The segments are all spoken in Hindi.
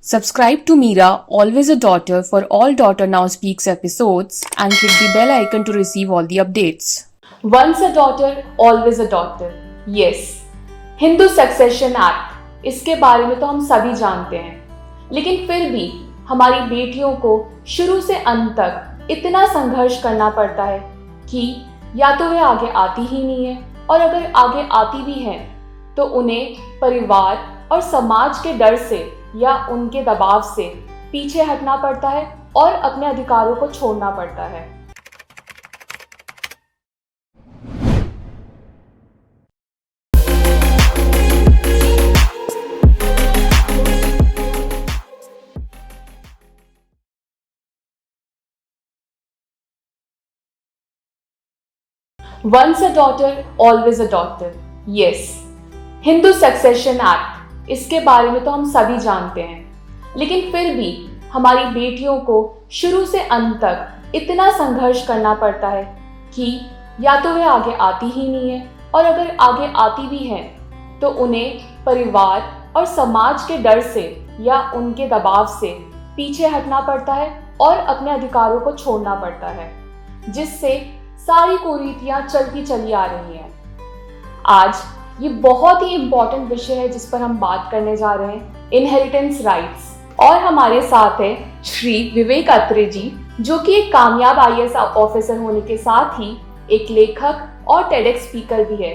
Subscribe to Meera, Always a Daughter for all Daughter Now Speaks episodes and click the bell icon to receive all the updates. Once a daughter, always a daughter. Yes. Hindu succession act, इसके बारे में तो हम सभी जानते हैं, लेकिन फिर भी हमारी बेटियों को शुरू से अंत तक इतना संघर्ष करना पड़ता है कि या तो वे आगे आती ही नहीं है, और अगर आगे आती भी हैं तो उन्हें परिवार और समाज के डर से या उनके दबाव से पीछे हटना पड़ता है और अपने अधिकारों को छोड़ना पड़ता है। Once a daughter, always a daughter. Yes. Hindu succession act, इसके बारे में तो हम सभी जानते हैं, लेकिन फिर भी हमारी बेटियों को शुरू से अंत तक इतना संघर्ष करना पड़ता है कि या तो वे आगे आती ही नहीं है, और अगर आगे आती भी हैं तो उन्हें परिवार और समाज के डर से या उनके दबाव से पीछे हटना पड़ता है और अपने अधिकारों को छोड़ना पड़ता है, जिससे सारी कुरीतियां चलती चली आ रही हैं। आज ये बहुत ही इम्पोर्टेंट विषय है जिस पर हम बात करने जा रहे हैं, इनहेरिटेंस राइट्स। और हमारे साथ है श्री विवेक अत्रे जी, जो कि एक कामयाब आईएएस ऑफिसर होने के साथ ही एक लेखक और टेडेक्स स्पीकर भी है।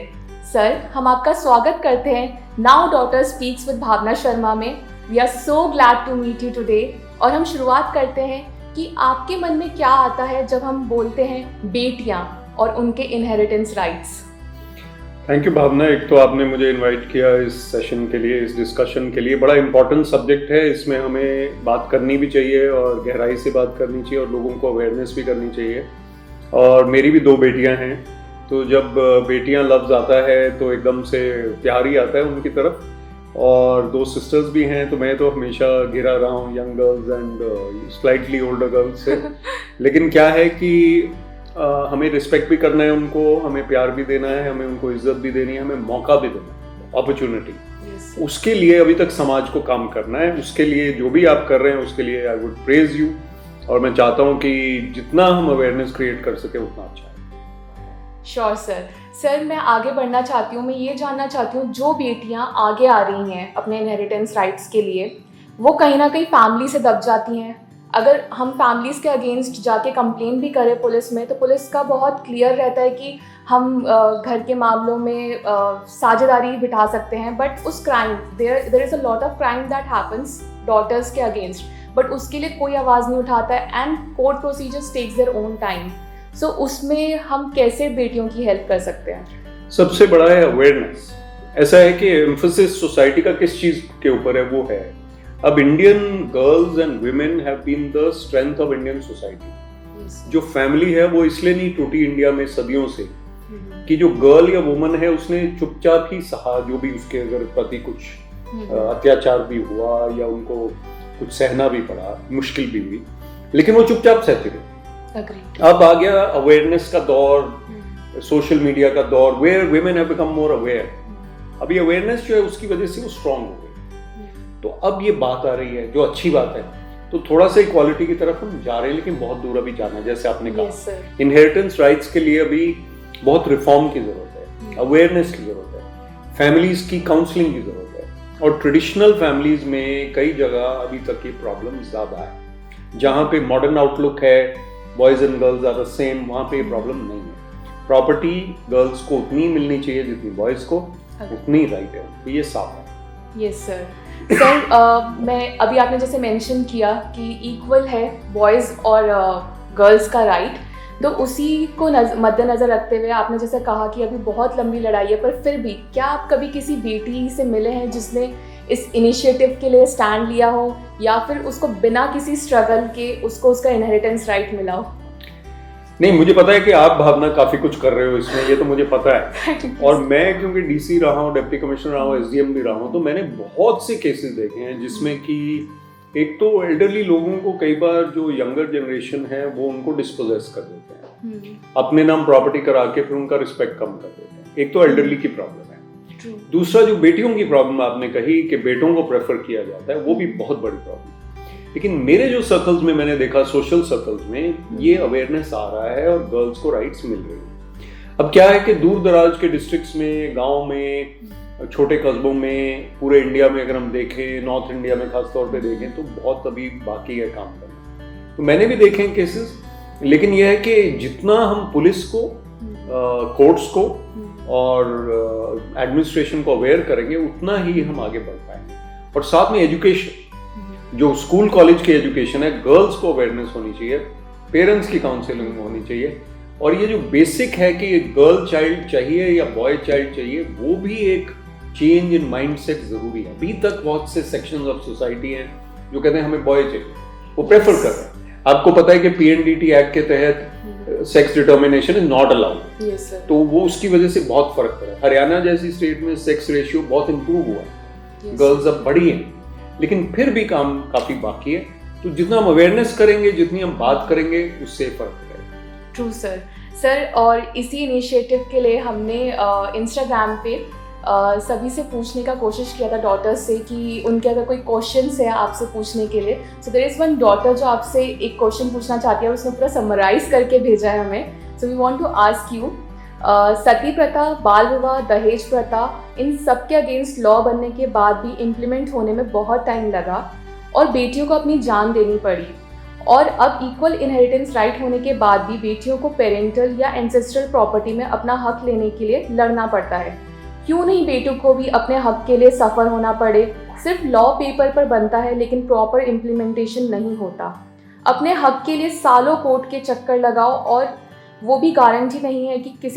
सर, हम आपका स्वागत करते हैं now daughter speaks with Bhavna Sharma में। We are so glad to meet you today. और हम शुरुआत करते हैं कि आपके मन में क्या आता है जब हम बोलते हैं बेटियां और उनके इनहेरिटेंस राइट्स। थैंक यू भावना। एक तो आपने मुझे इनवाइट किया इस सेशन के लिए, इस डिस्कशन के लिए। बड़ा इम्पोर्टेंट सब्जेक्ट है, इसमें हमें बात करनी भी चाहिए और गहराई से बात करनी चाहिए और लोगों को अवेयरनेस भी करनी चाहिए। और मेरी भी 2 बेटियां हैं, तो जब बेटियां लफ्ज़ आता है तो एकदम से प्यार ही आता है उनकी तरफ। और 2 सिस्टर्स भी हैं, तो मैं तो हमेशा घिरा रहा हूँ young girls and slightly older girls से। लेकिन क्या है कि हमें रिस्पेक्ट भी करना है उनको, हमें प्यार भी देना है, हमें उनको इज्जत भी देनी है, हमें मौका भी देना है, अपॉर्चुनिटी। उसके लिए अभी तक समाज को काम करना है। उसके लिए जो भी आप कर रहे हैं उसके लिए आई वुड प्रेज यू। और मैं चाहता हूँ कि जितना हम अवेयरनेस क्रिएट कर सके उतना अच्छा है। Sure sir. सर, मैं आगे बढ़ना चाहती हूँ। मैं ये जानना चाहती हूँ, जो बेटियाँ आगे आ रही हैं अपने इनहेरिटेंस राइट्स के लिए, वो कहीं ना कहीं फैमिली से दब जाती हैं। अगर हम फैमिलीज़ के अगेंस्ट जाके कंप्लेन भी करें पुलिस में, तो पुलिस का बहुत क्लियर रहता है कि हम घर के मामलों में साझेदारी बिठा सकते हैं, बट उस crime there is a lot of crime that happens daughters के अगेंस्ट, बट उसके लिए कोई आवाज़ नहीं उठाता है and court procedures takes their own time. So उसमें हम कैसे बेटियों की हेल्प कर सकते हैं? सबसे बड़ा है अवेयरनेस। ऐसा है कि एम्फेसिस सोसाइटी का किस चीज़ के ऊपर है, वो है अब Indian girls and women have been the strength of Indian society. जो फैमिली है वो इसलिए नहीं टूटी इंडिया में सदियों से कि जो गर्ल या वुमन है उसने चुपचाप ही सहा, जो भी उसके अगर प्रति कुछ अत्याचार भी हुआ या उनको कुछ सहना भी पड़ा, मुश्किल भी हुई, लेकिन वो चुपचाप सहती रही। अब आ गया अवेयरनेस का दौर, सोशल मीडिया का दौर, where women have become more aware. अब ये अवेयरनेस जो है उसकी वजह से वो स्ट्रांग हो गई। तो अब ये बात आ रही है, जो अच्छी बात है। तो थोड़ा सा इक्वालिटी की तरफ हम जा रहे हैं, लेकिन बहुत दूर अभी जाना है। जैसे आपने कहा, इनहेरिटेंस राइट्स के लिए अभी बहुत रिफॉर्म की जरूरत है, अवेयरनेस की जरूरत है, फैमिलीज की काउंसलिंग की जरूरत है। और ट्रेडिशनल फैमिलीज में कई जगह अभी तक ये प्रॉब्लम ज्यादा है। जहाँ पे मॉडर्न आउटलुक है, boys and girls are the same, वहाँ पे ये प्रॉब्लम नहीं है। प्रॉपर्टी गर्ल्स को उतनी मिलनी चाहिए जितनी बॉयज को, उतनी राइट है, ये साफ है। Yes sir. सर, मैं अभी आपने जैसे मेंशन किया कि इक्वल है बॉयज़ और गर्ल्स का राइट, तो उसी को मद्देनज़र रखते हुए आपने जैसे कहा कि अभी बहुत लंबी लड़ाई है, पर फिर भी क्या आप कभी किसी बेटी से मिले हैं जिसने इस इनिशिएटिव के लिए स्टैंड लिया हो, या फिर उसको बिना किसी स्ट्रगल के उसको उसका इनहेरिटेंस राइट मिला हो? नहीं, मुझे पता है कि आप भावना काफी कुछ कर रहे हो इसमें, ये तो मुझे पता है। और मैं क्योंकि डीसी रहा हूँ, डिप्टी कमिश्नर रहा हूँ, एसडीएम भी रहा हूँ, तो मैंने बहुत से केसेस देखे हैं जिसमें कि एक तो एल्डरली लोगों को कई बार जो यंगर जनरेशन है वो उनको डिस्पोजेस कर देते हैं, अपने नाम प्रॉपर्टी करा के फिर उनका रिस्पेक्ट कम कर देते हैं। एक तो एल्डरली की प्रॉब्लम है। दूसरा जो बेटियों की प्रॉब्लम आपने कही कि बेटों को प्रेफर किया जाता है, वो भी बहुत बड़ी प्रॉब्लम है। लेकिन मेरे जो सर्कल्स में मैंने देखा, सोशल सर्कल्स में ये अवेयरनेस आ रहा है और गर्ल्स को राइट्स मिल रही है। अब क्या है कि दूर दराज के डिस्ट्रिक्ट्स में, गाँव में, छोटे कस्बों में, पूरे इंडिया में अगर हम देखें, नॉर्थ इंडिया में खास तौर पे देखें तो बहुत अभी बाकी है काम करना। तो मैंने भी देखे केसेस, लेकिन यह है कि जितना हम पुलिस को, कोर्ट्स को और एडमिनिस्ट्रेशन को अवेयर करेंगे उतना ही हम आगे बढ़ पाएंगे। और साथ में एजुकेशन, जो स्कूल कॉलेज की एजुकेशन है, गर्ल्स को अवेयरनेस होनी चाहिए, पेरेंट्स की काउंसलिंग होनी चाहिए। और ये जो बेसिक है कि गर्ल चाइल्ड चाहिए या बॉय चाइल्ड चाहिए, वो भी एक चेंज इन माइंडसेट जरूरी है। अभी तक बहुत से सेक्शंस ऑफ सोसाइटी हैं जो कहते हैं हमें बॉय चाहिए, वो प्रेफर कर रहे हैं। आपको पता है कि PNDT एक्ट के तहत sex determination is not allowed, तो वो उसकी वजह से बहुत फर्क पड़ा। हरियाणा जैसी स्टेट में सेक्स रेशियो बहुत इंप्रूव हुआ, गर्ल्स अब बढ़ी हैं, लेकिन फिर भी काम काफी बाकी है। तो जितना हम अवेयरनेस करेंगे, जितनी हम बात करेंगे, उससे फर्क पड़ेगा। ट्रू सर, और इसी इनिशिएटिव के लिए हमने इंस्टाग्राम पे सभी से पूछने का कोशिश किया था, डॉटर्स से, कि उनके अगर कोई क्वेश्चंस है आपसे पूछने के लिए। So there is one daughter जो आपसे एक क्वेश्चन पूछना चाहती है, उसने पूरा समराइज करके भेजा है हमें। So we want to ask you, सती प्रथा, बाल विवाह, दहेज प्रथा, इन सब के अगेंस्ट लॉ बनने के बाद भी इम्प्लीमेंट होने में बहुत टाइम लगा और बेटियों को अपनी जान देनी पड़ी। और अब इक्वल इनहेरिटेंस राइट होने के बाद भी बेटियों को पेरेंटल या एंसेस्ट्रल प्रॉपर्टी में अपना हक लेने के लिए लड़ना पड़ता है। क्यों नहीं बेटों को भी अपने हक के लिए सफ़र होना पड़े? सिर्फ लॉ पेपर पर बनता है लेकिन प्रॉपर इम्प्लीमेंटेशन नहीं होता। अपने हक के लिए सालों कोर्ट के चक्कर लगाओ और वो भी गारंटी नहीं है कि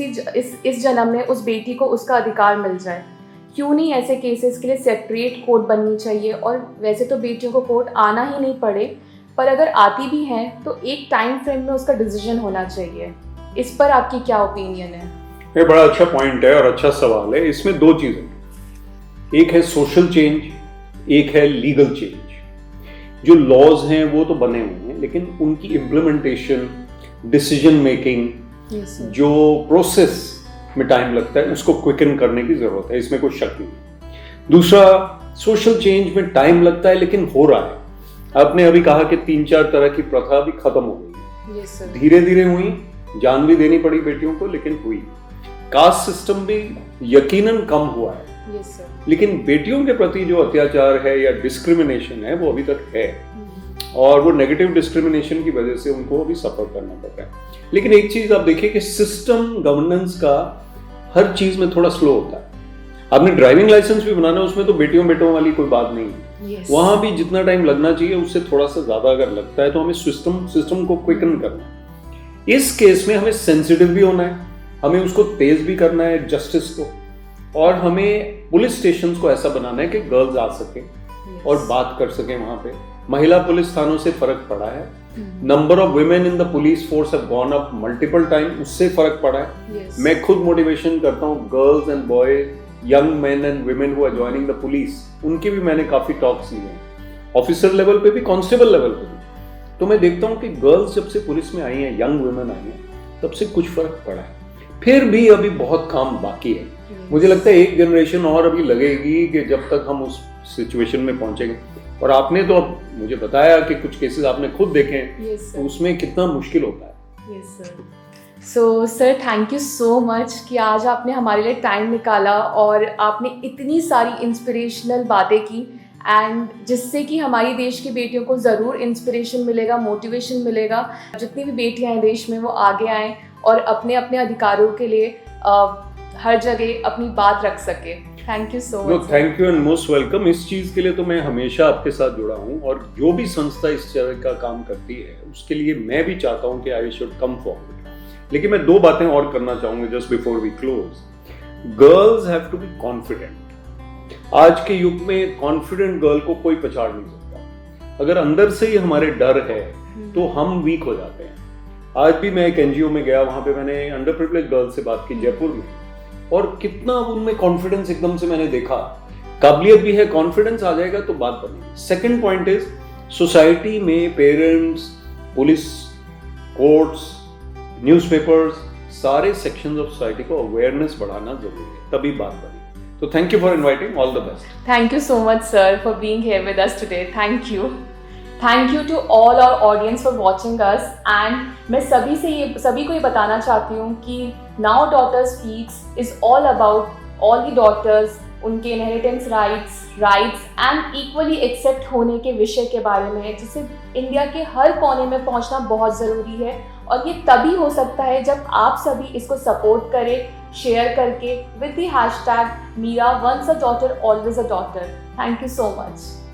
इस जन्म में उस बेटी को उसका अधिकार मिल जाए। क्यों नहीं ऐसे केसेस के लिए सेपरेट कोर्ट बननी चाहिए? और वैसे तो बेटियों को कोर्ट आना ही नहीं पड़े, पर अगर आती भी हैं तो एक टाइम फ्रेम में उसका डिसीजन होना चाहिए। इस पर आपकी क्या ओपिनियन है? ये बड़ा अच्छा पॉइंट है और अच्छा सवाल है। इसमें दो चीजें, एक है सोशल चेंज, एक है लीगल चेंज। जो लॉज हैं वो तो बने हुए हैं, लेकिन उनकी इम्प्लीमेंटेशन, डिसीजन मेकिंग, जो प्रोसेस में टाइम लगता है, उसको क्विकन करने की जरूरत है, इसमें कोई शक नहीं। दूसरा, सोशल चेंज में टाइम लगता है लेकिन हो रहा है। आपने अभी कहा कि 3-4 तरह की प्रथा भी खत्म हो गई, धीरे धीरे हुई, जान भी देनी पड़ी बेटियों को, लेकिन हुई। कास्ट सिस्टम भी यकीनन कम हुआ है, लेकिन बेटियों के प्रति जो अत्याचार है या डिस्क्रिमिनेशन है वो अभी तक है, और वो नेगेटिव डिस्क्रिमिनेशन की वजह से उनको अभी सफर करना पड़ रहा है। लेकिन एक चीज आप देखिए कि सिस्टम गवर्नेंस का हर चीज में थोड़ा स्लो होता है। आपने ड्राइविंग लाइसेंस भी बनाना है, उसमें तो बेटियों वाली कोई बात नहीं है। वहां भी जितना टाइम लगना चाहिए उससे थोड़ा सा ज्यादा अगर लगता है, तो हमें सिस्टम को क्विकन करना है। इस केस में हमें सेंसिटिव भी होना है, हमें उसको तेज भी करना है जस्टिस को, और हमें पुलिस स्टेशन को ऐसा बनाना है कि गर्ल्स आ सके और बात कर सके। वहां पे महिला पुलिस थानों से फर्क पड़ा है, number of women in the police force have gone up multiple time, उससे फर्क पड़ा है। मैं खुद मोटिवेशन करता हूँ girls and boys, young man and women who are joining the police, उनके भी मैंने काफी टॉक्स लिए हैं, ऑफिसर लेवल पे भी, कांस्टेबल लेवल पे भी। तो मैं देखता हूँ कि गर्ल्स जब से पुलिस में आई हैं, यंग वुमेन आई हैं, तब से कुछ फर्क पड़ा है। फिर भी अभी बहुत काम बाकी है। मुझे लगता है एक जनरेशन और अभी लगेगी कि जब तक हम उस सिचुएशन में पहुंचेंगे। और आपने तो अब मुझे बताया कि कुछ केसेस आपने खुद देखे हैं, तो उसमें कितना मुश्किल होता है। So sir, thank you so much कि आज आपने हमारे लिए टाइम निकाला और आपने इतनी सारी इंस्पिरेशनल बातें की, एंड जिससे कि हमारी देश की बेटियों को ज़रूर इंस्पिरेशन मिलेगा, मोटिवेशन मिलेगा। जितनी भी बेटियां हैं देश में वो आगे आएँ और अपने अपने अधिकारों के लिए हर जगह अपनी बात रख सके। Thank you so much. Thank you and most welcome. इस चीज़ के लिए तो मैं हमेशा आपके साथ जुड़ा हूँ, और जो भी संस्था इस तरह का काम करती है उसके लिए मैं भी चाहता हूँ कि आई शुड कम फॉरवर्ड। लेकिन मैं दो बातें और करना चाहूँगा just before we close. Girls have to be confident. आज के युग में कॉन्फिडेंट गर्ल को कोई पछाड़ नहीं सकता। अगर अंदर से ही हमारे डर है तो हम वीक हो जाते हैं। आज भी मैं एक एनजीओ में गया, वहां पे मैंने अंडर प्रिविलेज गर्ल्स से बात की जयपुर में, और कितना उनमें कॉन्फिडेंस एकदम से मैंने देखा। काबिलियत भी है, कॉन्फिडेंस आ जाएगा तो बात बनेगी। सेकंड पॉइंट इज, सोसाइटी में पेरेंट्स, पुलिस, कोर्ट्स, न्यूज़पेपर्स, सारे सेक्शंस ऑफ सोसाइटी को अवेयरनेस बढ़ाना जरूरी है, तभी बात बनेगी। So thank you for inviting. All the best. Thank you so much, sir, for being here with us today. Thank you. Thank you to all our audience for watching us. And मैं सभी को ये बताना चाहती हूँ कि Now Daughter Speaks is all about all the daughters, उनके inheritance rights and equally accept होने के विषय के बारे में है, जिसे इंडिया के हर कोने में पहुंचना बहुत ज़रूरी है। और ये तभी हो सकता है जब आप सभी इसको सपोर्ट करें, शेयर करके with the hashtag Meera once a daughter always a daughter. Thank you so much.